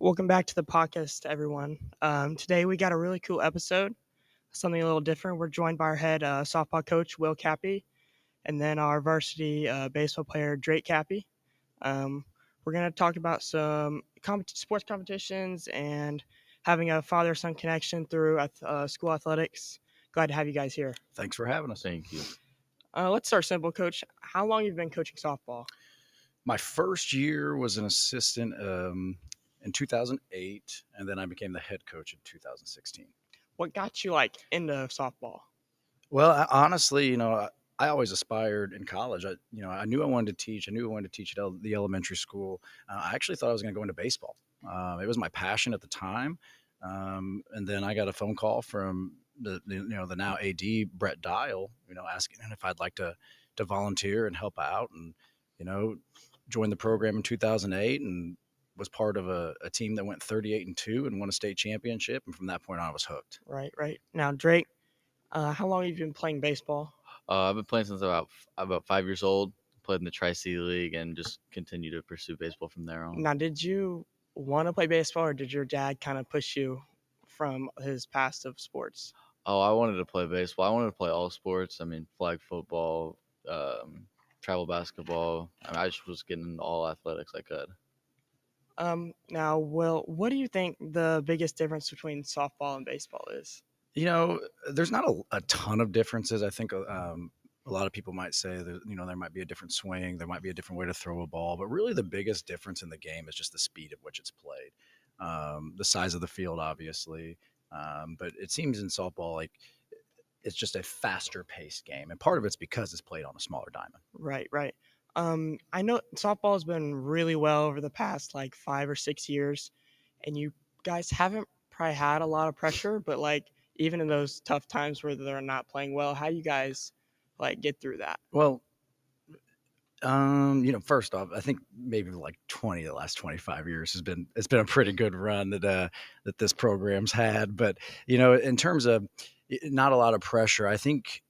Welcome back to the podcast, everyone. Today we got a really cool episode, something a little different. We're joined by our head softball coach, Will Capie, and then our varsity baseball player, Drake Cappy. Um, we're going to talk about some sports competitions and having a father-son connection through school athletics. Glad to have you guys here. Thanks for having us. Thank you. Let's start simple, Coach. How long have you been coaching softball? My first year was an assistant in 2008, and then I became the head coach in 2016. What got you into softball? Well, honestly, I always aspired in college. I knew I wanted to teach. I knew I wanted to teach at the elementary school. I actually thought I was going to go into baseball. It was my passion at the time. And then I got a phone call from the now AD Brett Dial, asking if I'd like to volunteer and help out, and joined the program in 2008 and was part of a team that went 38-2 and won a state championship. And from that point on, I was hooked. Right. Now, Drake, how long have you been playing baseball? I've been playing since about 5 years old. Played in the Tri-C League and just continue to pursue baseball from there on. Now, did you want to play baseball, or did your dad kind of push you from his past of sports? Oh, I wanted to play baseball. I wanted to play all sports. I mean, flag football, travel basketball. I just was getting into all athletics I could. Now, Will, what do you think the biggest difference between softball and baseball is? There's not a ton of differences. I think a lot of people might say that, there might be a different swing, there might be a different way to throw a ball, but really the biggest difference in the game is just the speed at which it's played. The size of the field, obviously. But it seems in softball like it's just a faster paced game. And part of it's because it's played on a smaller diamond. Right. I know softball has been really well over the past 5 or 6 years, and you guys haven't probably had a lot of pressure, but even in those tough times where they're not playing well, how do you guys get through that? Well, first off, I think maybe like 20 of the last 25 years it's been a pretty good run that this program's had. But in terms of not a lot of pressure, I think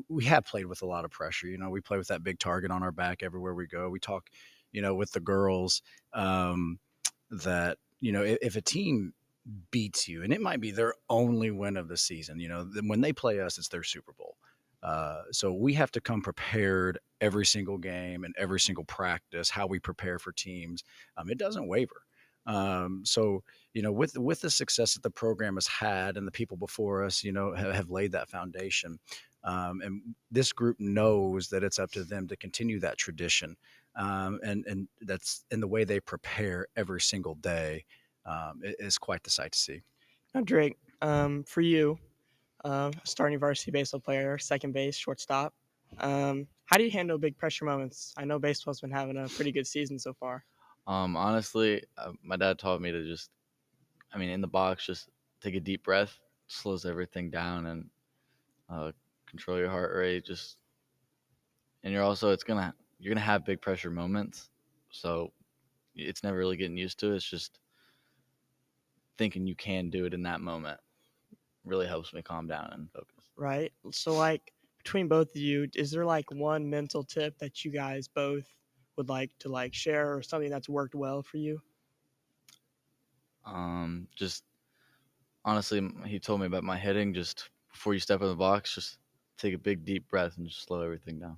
we have played with a lot of pressure. We play with that big target on our back everywhere we go. We talk, with the girls that if a team beats you, and it might be their only win of the season, then when they play us, it's their Super Bowl. So we have to come prepared every single game and every single practice, how we prepare for teams. It doesn't waver. So, with the success that the program has had and the people before us, have laid that foundation. And this group knows that it's up to them to continue that tradition. And that's in the way they prepare every single day. It is quite the sight to see. Now, Drake, for you, starting varsity baseball player, second base, shortstop. How do you handle big pressure moments? I know baseball's been having a pretty good season so far. Honestly, my dad taught me to in the box, just take a deep breath, slows everything down, and control your heart rate. And you're gonna have big pressure moments, so it's never really getting used to it. It's just thinking you can do it in that moment really helps me calm down and focus. Right. So, between both of you, is there one mental tip that you guys both would like to share, or something that's worked well for you? Just honestly, he told me about my hitting. Just before you step in the box, just take a big deep breath and just slow everything down.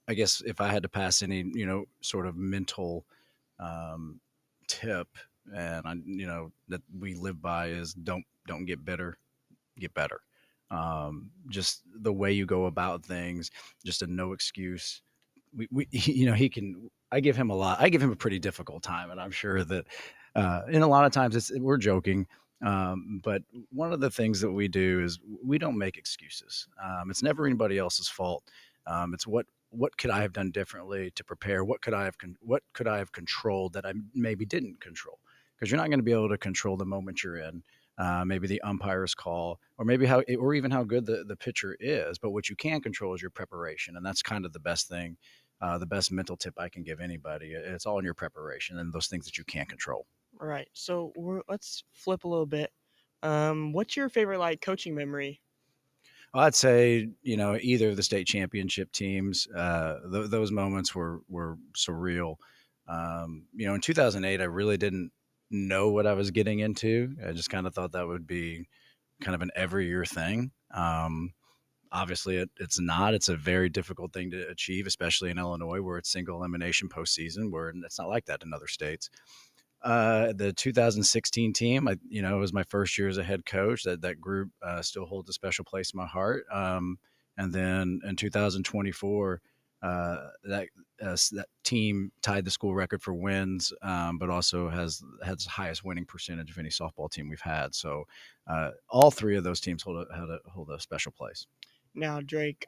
I guess if I had to pass any, sort of mental tip, and that we live by, is don't get bitter, get better. Just the way you go about things, just a no excuse. He can. I give him a lot. I give him a pretty difficult time, and I'm sure that, and a lot of times we're joking. But one of the things that we do is we don't make excuses. It's never anybody else's fault. It's what could I have done differently to prepare? What could I have controlled that I maybe didn't control? Because you're not going to be able to control the moment you're in. Maybe the umpire's call, or maybe or even how good the pitcher is. But what you can control is your preparation, and that's kind of the best thing, the best mental tip I can give anybody. It's all in your preparation and those things that you can't control. All right. So let's flip a little bit. What's your favorite coaching memory? Well, I'd say either of the state championship teams. Those moments were surreal. In 2008, I really didn't know what I was getting into. I just kind of thought that would be kind of an every year thing. Obviously, it's not. It's a very difficult thing to achieve, especially in Illinois, where it's single elimination postseason, where it's not like that in other states. The 2016 team, it was my first year as a head coach. That group still holds a special place in my heart. And then in 2024, that team tied the school record for wins, but also has the highest winning percentage of any softball team we've had. So all three of those teams hold a special place. Now, Drake,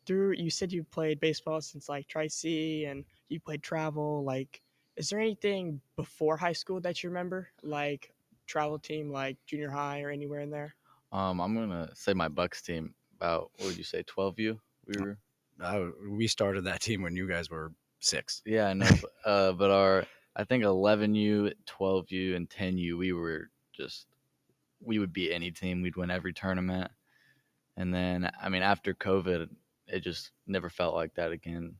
through you said you played baseball since like Tri C and you played travel. Like, is there anything before high school that you remember, like travel team, like junior high or anywhere in there? I'm gonna say my Bucks team. About what would you say, 12U? We were. We started that team when you guys were 6. Yeah, I know. But our I think 11U, 12U, and 10U, we would beat any team. We'd win every tournament. And then I mean after COVID, it just never felt like that again.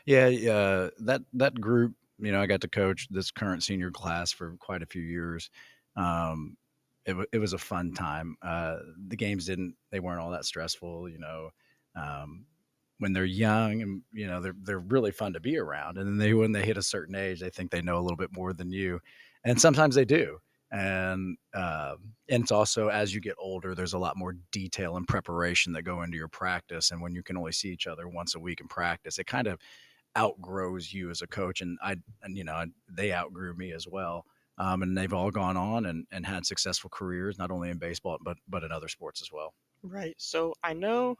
Yeah, yeah. That group, I got to coach this current senior class for quite a few years. Um, it was a fun time. The games they weren't all that stressful. Um, when they're young and they're really fun to be around, and then when they hit a certain age, they think they know a little bit more than you, and sometimes they do. And it's also, as you get older, there's a lot more detail and preparation that go into your practice. And when you can only see each other once a week in practice, it kind of outgrows you as a coach. They outgrew me as well. And they've all gone on and had successful careers, not only in baseball, but in other sports as well. Right. So I know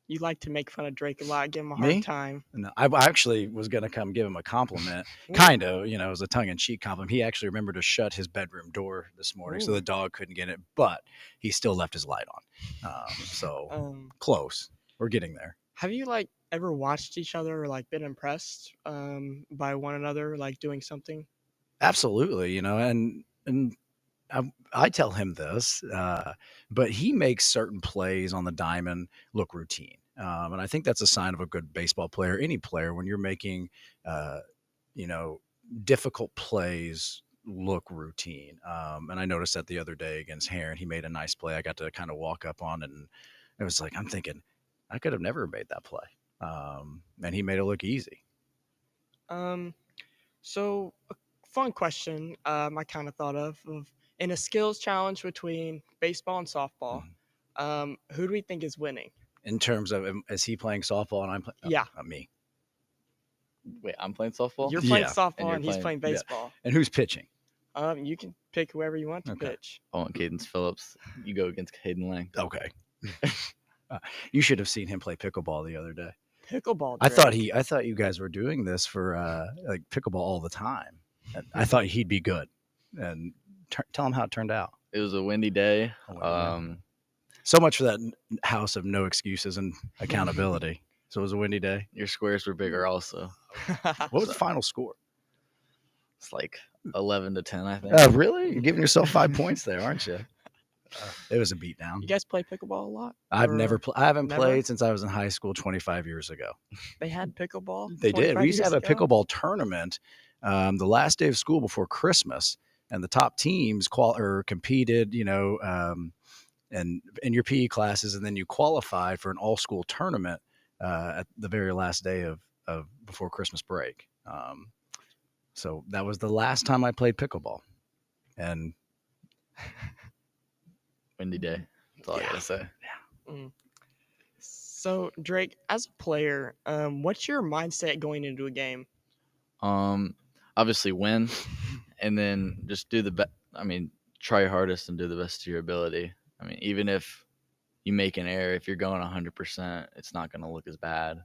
you like to make fun of Drake a lot, give him a hard Me? time. No, I actually was going to come give him a compliment, Ooh. kind of, it was a tongue in cheek compliment. He actually remembered to shut his bedroom door this morning so Ooh. the dog couldn't get it, but he still left his light on. So close. We're getting there. Have you like ever watched each other or like been impressed by one another, like doing something? Absolutely. And I tell him this, but he makes certain plays on the diamond look routine. And I think that's a sign of a good baseball player, any player, when you're making, uh, you know, difficult plays look routine. And I noticed that the other day against Heron, he made a nice play. I got to kind of walk up on it, and it was like, I'm thinking, I could have never made that play. And he made it look easy. Um, so a fun question I kind of thought of in a skills challenge between baseball and softball, Mhm. who do we think is winning? In terms of, is he playing softball and I'm playing? Yeah, Me. Wait, I'm playing softball. you're playing Yeah. And softball you're and he's playing. playing Yeah. baseball. And who's pitching? You can pick whoever you want to Okay. pitch. I want Cadence Phillips. You go against Caden Lang. Okay. You should have seen him play pickleball the other day. Pickleball, I thought Drake. I thought you guys were doing this for like pickleball all the time. And I thought he'd be good. And tell him how it turned out. It was a windy day. A windy day. So much for that house of no excuses and accountability. So it was a windy day. Your squares were bigger also. What was the final score? It's like 11-10, I think. Really? You're giving yourself 5 points there, aren't you? It was a beatdown. You guys play pickleball a lot? I've Or never I haven't never? played since I was in high school 25 years ago. They had pickleball. They did. 25 We used to years have a ago? pickleball tournament the last day of school before Christmas, and the top teams competed, and in your PE classes, and then you qualified for an all school tournament at the very last day of before Christmas break. So that was the last time I played pickleball, and Windy day. That's all I gotta say. Mm. So Drake, as a player, what's your mindset going into a game? Obviously win, and then just do the best. I mean, try your hardest and do the best to your ability. I mean, even if you make an error, if you're going 100%, it's not gonna look as bad.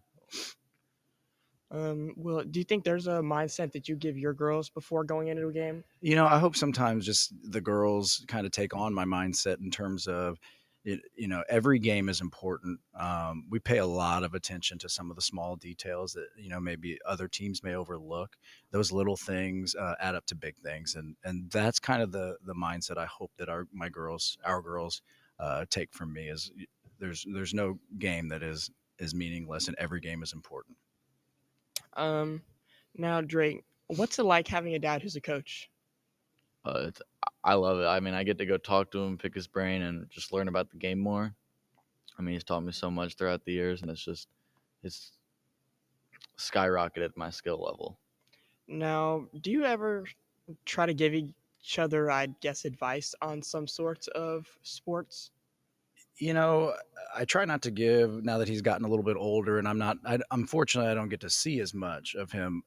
Well, do you think there's a mindset that you give your girls before going into a game? I hope sometimes just the girls kind of take on my mindset in terms of it. Every game is important. We pay a lot of attention to some of the small details that maybe other teams may overlook. Those little things add up to big things, and that's kind of the mindset I hope that our girls take from me. Is there's no game that is meaningless, and every game is important. Um, Now, Drake, what's it like having a dad who's a coach? It's, I love it. I mean, I get to go talk to him, pick his brain, and just learn about the game more. I mean, he's taught me so much throughout the years, and it's skyrocketed my skill level. Now, do you ever try to give each other, I guess, advice on some sorts of sports? You know, I try not to give now that he's gotten a little bit older, and unfortunately, I don't get to see as much of him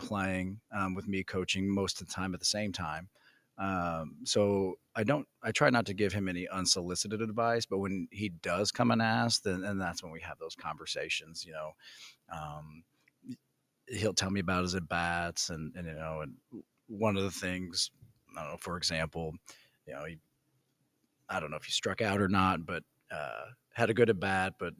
playing with me coaching most of the time at the same time. So I try not to give him any unsolicited advice, but when he does come and ask, then that's when we have those conversations. Um, he'll tell me about his at bats, and one of the things, I don't know, for example, he I don't know if he struck out or not, but had a good at bat. But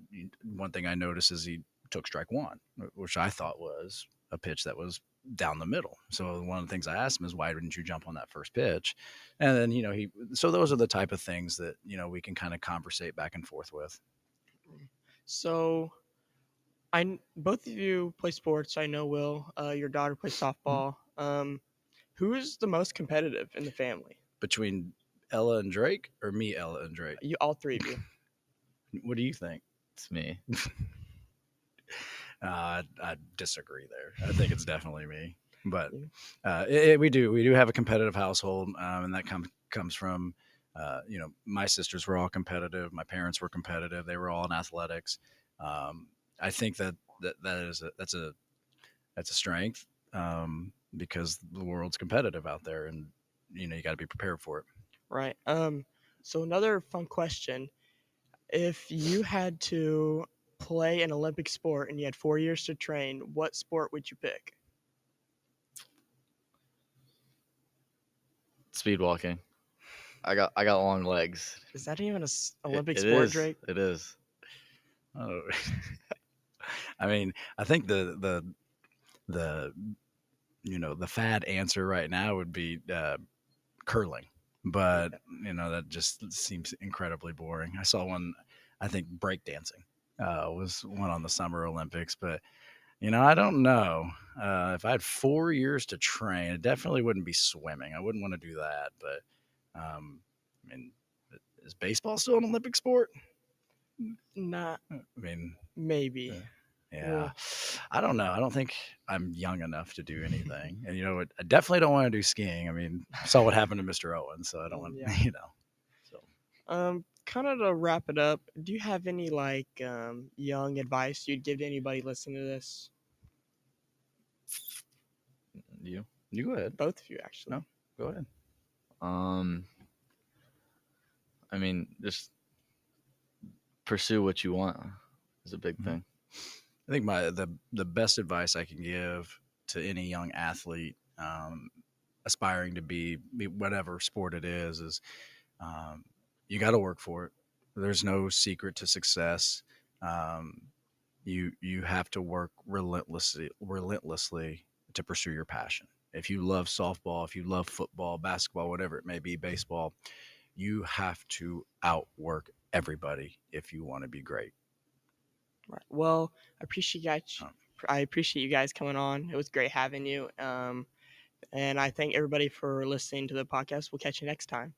one thing I noticed is he took strike one, which I thought was a pitch that was down the middle. So one of the things I asked him is, why didn't you jump on that first pitch? And then so those are the type of things that we can kind of conversate back and forth with. So, both of you play sports. I know Will, your daughter plays softball. Who is the most competitive in the family? Between Ella and Drake, or me, Ella and Drake? All three of you. What do you think? It's me. I disagree there. I think it's definitely me. But Yeah. we do have a competitive household, and that comes from my sisters were all competitive. My parents were competitive. They were all in athletics. I think that's a strength, because the world's competitive out there, and you got to be prepared for it. Right. So another fun question: if you had to play an Olympic sport and you had 4 years to train, what sport would you pick? Speed walking. I got long legs. Is that even an Olympic It sport, is. Drake? It is. Oh, I mean, I think the the fad answer right now would be curling, but that just seems incredibly boring. I saw one, I think breakdancing was one on the Summer Olympics, but I don't know. If I had 4 years to train, it definitely wouldn't be swimming. I wouldn't want to do that, but I mean, is baseball still an Olympic sport? Not I mean, maybe. yeah. Well, I don't know. I don't think I'm young enough to do anything. And I definitely don't want to do skiing. I mean, I saw what happened to Mr. Owen, so I don't want, yeah. So Kind of to wrap it up, do you have any young advice you'd give to anybody listening to this? You. you go ahead. Both of you, actually. No, go ahead. I mean, just pursue what you want is a big thing. I think the best advice I can give to any young athlete, aspiring to be whatever sport it is you got to work for it. There's no secret to success. Um, you have to work relentlessly to pursue your passion. If you love softball, if you love football, basketball, whatever it may be, baseball, you have to outwork everybody if you want to be great. Right. Well, I appreciate you guys coming on. It was great having you. And I thank everybody for listening to the podcast. We'll catch you next time.